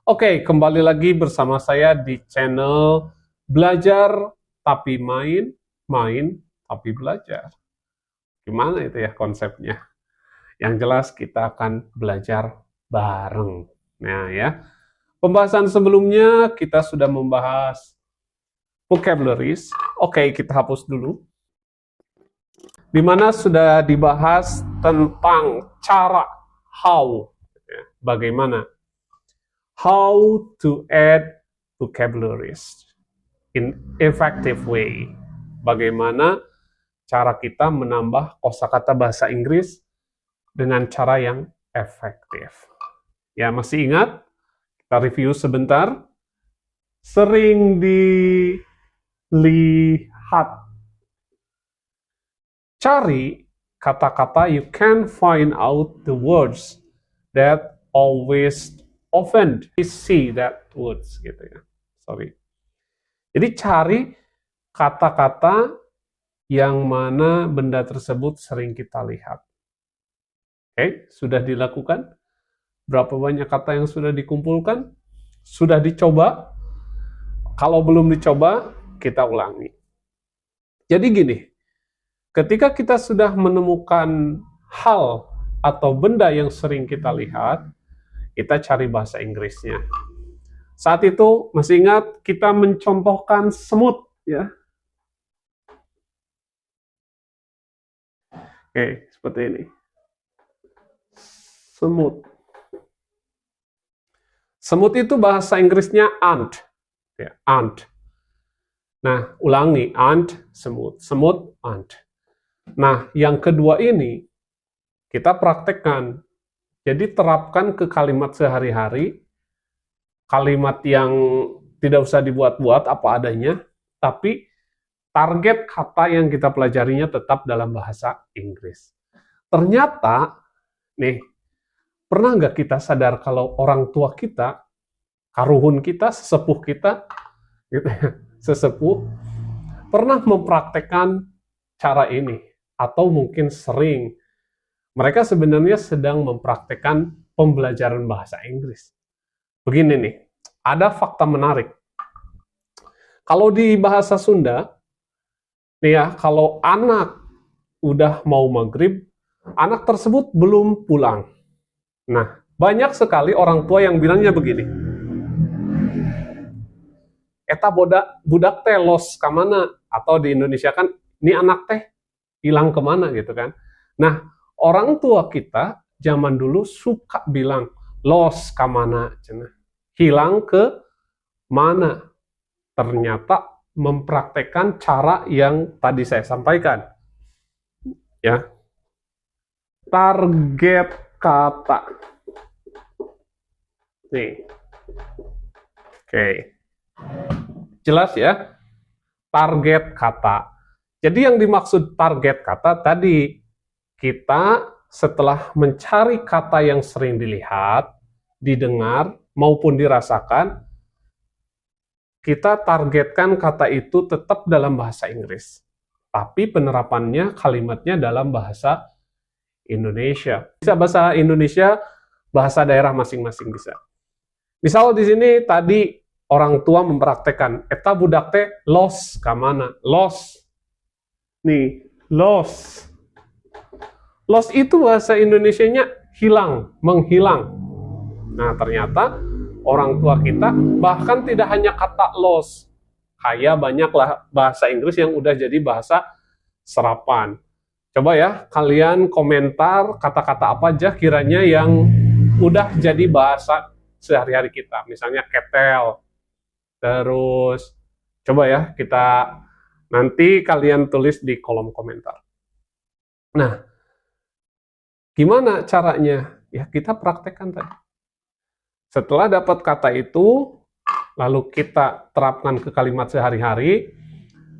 Oke, kembali lagi bersama saya di channel Belajar Tapi Main, Main Tapi Belajar. Gimana itu ya konsepnya? Yang jelas kita akan belajar bareng. Nah ya, pembahasan sebelumnya kita sudah membahas vocabularies. Oke, kita hapus dulu. Di mana sudah dibahas tentang cara, how, bagaimana. How to add vocabularies in effective way. Bagaimana cara kita menambah kosakata bahasa Inggris dengan cara yang efektif. Ya, masih ingat? Kita review sebentar. Sering dilihat. Cari kata-kata, you can find out the words that always often see that words gitu ya. Sorry. Jadi cari kata-kata yang mana benda tersebut sering kita lihat. Oke, sudah dilakukan? Berapa banyak kata yang sudah dikumpulkan? Sudah dicoba? Kalau belum dicoba, kita ulangi. Jadi gini, ketika kita sudah menemukan hal atau benda yang sering kita lihat, kita cari bahasa Inggrisnya. Saat itu, masih ingat kita mencontohkan semut, ya. Oke, seperti ini. Semut. Semut itu bahasa Inggrisnya ant. Ya, ant. Nah, ulangi. Ant, semut. Semut, ant. Nah, yang kedua ini, kita praktekkan. Jadi terapkan ke kalimat sehari-hari, kalimat yang tidak usah dibuat-buat apa adanya, tapi target kata yang kita pelajarinya tetap dalam bahasa Inggris. Ternyata, nih, pernah nggak kita sadar kalau orang tua kita, karuhun kita, sesepuh kita, gitu ya, sesepuh, pernah mempraktekkan cara ini, atau mungkin sering. Mereka sebenarnya sedang mempraktekkan pembelajaran bahasa Inggris. Begini nih, ada fakta menarik. Kalau di bahasa Sunda, nih ya, kalau anak udah mau maghrib, anak tersebut belum pulang. Nah, banyak sekali orang tua yang bilangnya begini, eta budak teh los kemana? Atau di Indonesia kan, ini anak teh hilang kemana gitu kan. Nah, orang tua kita zaman dulu suka bilang los kemana, hilang ke mana. Ternyata mempraktekkan cara yang tadi saya sampaikan. Ya, target kata. Nih, oke, jelas ya, target kata. Jadi yang dimaksud target kata tadi, kita setelah mencari kata yang sering dilihat, didengar, maupun dirasakan, kita targetkan kata itu tetap dalam bahasa Inggris. Tapi penerapannya, kalimatnya dalam bahasa Indonesia. Bisa bahasa Indonesia, bahasa daerah masing-masing bisa. Misal di sini tadi orang tua mempraktekkan, eta budak teh los kamana, los. Nih, los. Lost itu bahasa Indonesianya hilang, menghilang. Nah, ternyata orang tua kita bahkan tidak hanya kata lost. Kayak banyaklah bahasa Inggris yang udah jadi bahasa serapan. Coba ya, kalian komentar kata-kata apa aja kiranya yang udah jadi bahasa sehari-hari kita. Misalnya ketel. Terus, coba ya, kita nanti kalian tulis di kolom komentar. Nah, gimana caranya? Ya, kita praktekkan tadi. Setelah dapat kata itu, lalu kita terapkan ke kalimat sehari-hari.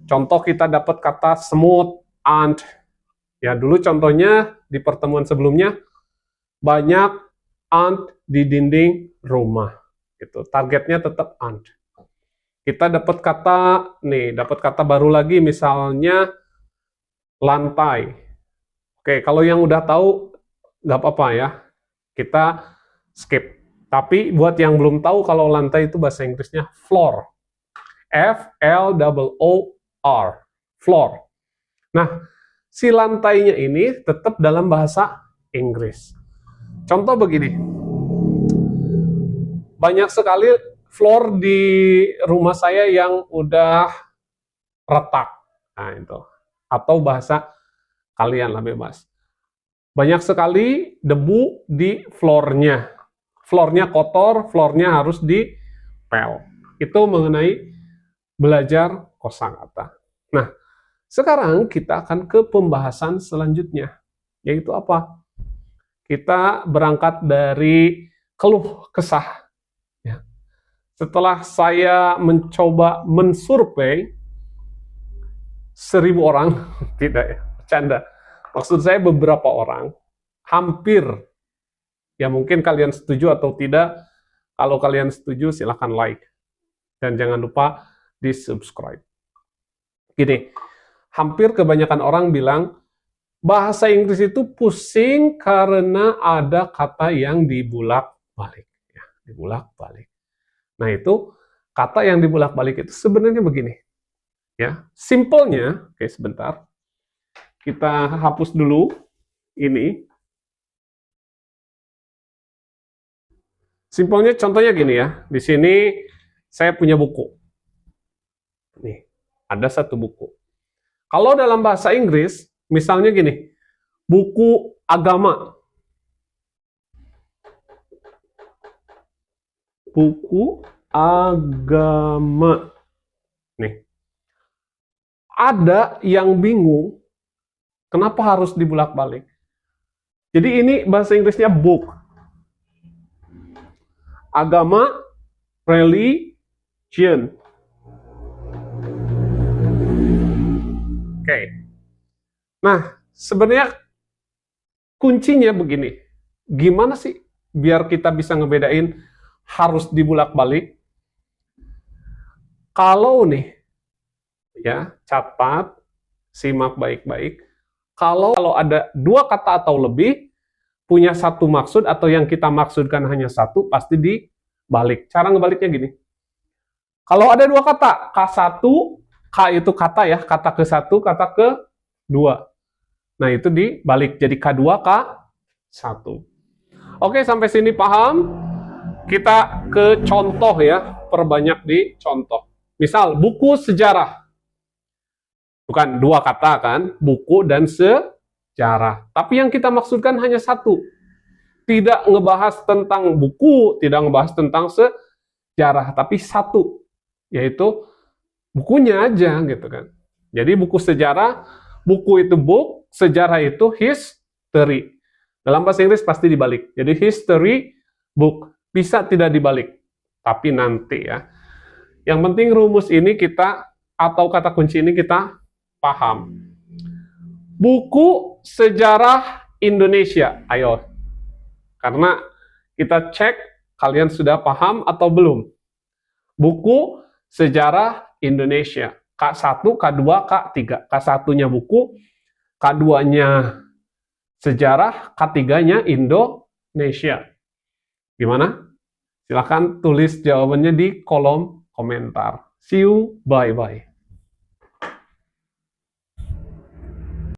Contoh kita dapat kata semut, ant. Ya, dulu contohnya di pertemuan sebelumnya, banyak ant di dinding rumah. Gitu. Targetnya tetap ant. Kita dapat kata baru lagi, misalnya lantai. Oke, kalau yang udah tahu, nggak apa-apa ya. Kita skip. Tapi buat yang belum tahu kalau lantai itu bahasa Inggrisnya floor. F-L-O-O-R. Floor. Nah, si lantainya ini tetap dalam bahasa Inggris. Contoh begini. Banyak sekali floor di rumah saya yang udah retak. Nah, itu. Atau bahasa kalian lah bebas. Banyak sekali debu di floornya. Floornya kotor, floornya harus dipel. Itu mengenai belajar kosakata. Nah, sekarang kita akan ke pembahasan selanjutnya, yaitu apa? Kita berangkat dari keluh kesah. Ya. Setelah saya mencoba mensurvei 1.000 orang, tidak ya, bercanda. Maksud saya beberapa orang, hampir. Ya mungkin kalian setuju atau tidak. Kalau kalian setuju silahkan like. Dan jangan lupa di subscribe. Gini, hampir kebanyakan orang bilang, bahasa Inggris itu pusing karena ada kata yang dibulak-balik. Ya, dibulak-balik. Nah itu, kata yang dibulak-balik itu sebenarnya begini. Ya, simpelnya, oke sebentar. Kita hapus dulu ini. Simpelnya contohnya gini ya. Di sini saya punya buku. Nih, ada satu buku. Kalau dalam bahasa Inggris, misalnya gini, buku agama. Buku agama. Nih. Ada yang bingung, kenapa harus dibulak-balik? Jadi ini bahasa Inggrisnya book. Agama, religion. Oke. Nah, sebenarnya kuncinya begini. Gimana sih biar kita bisa ngebedain harus dibulak-balik? Kalau nih, ya, catat, simak baik-baik. Kalau ada dua kata atau lebih, punya satu maksud atau yang kita maksudkan hanya satu, pasti dibalik. Cara ngebaliknya gini. Kalau ada dua kata, K1, K itu kata ya, kata ke-1, kata ke-2. Nah, itu dibalik. Jadi K2, K1. Oke, sampai sini paham? Kita ke contoh ya, perbanyak di contoh. Misal, buku sejarah. Bukan dua kata kan, buku dan sejarah. Tapi yang kita maksudkan hanya satu. Tidak ngebahas tentang buku, tidak ngebahas tentang sejarah, tapi satu. Yaitu bukunya aja gitu kan. Jadi buku sejarah, buku itu book, sejarah itu history. Dalam bahasa Inggris pasti dibalik. Jadi history book. Bisa tidak dibalik. Tapi nanti ya. Yang penting rumus ini kita, atau kata kunci ini kita paham. Buku sejarah Indonesia. Ayo. Karena kita cek kalian sudah paham atau belum. Buku sejarah Indonesia. K1, K2, K3. K1-nya buku, K2-nya sejarah, K3-nya Indonesia. Gimana? Silahkan tulis jawabannya di kolom komentar. See you, bye-bye.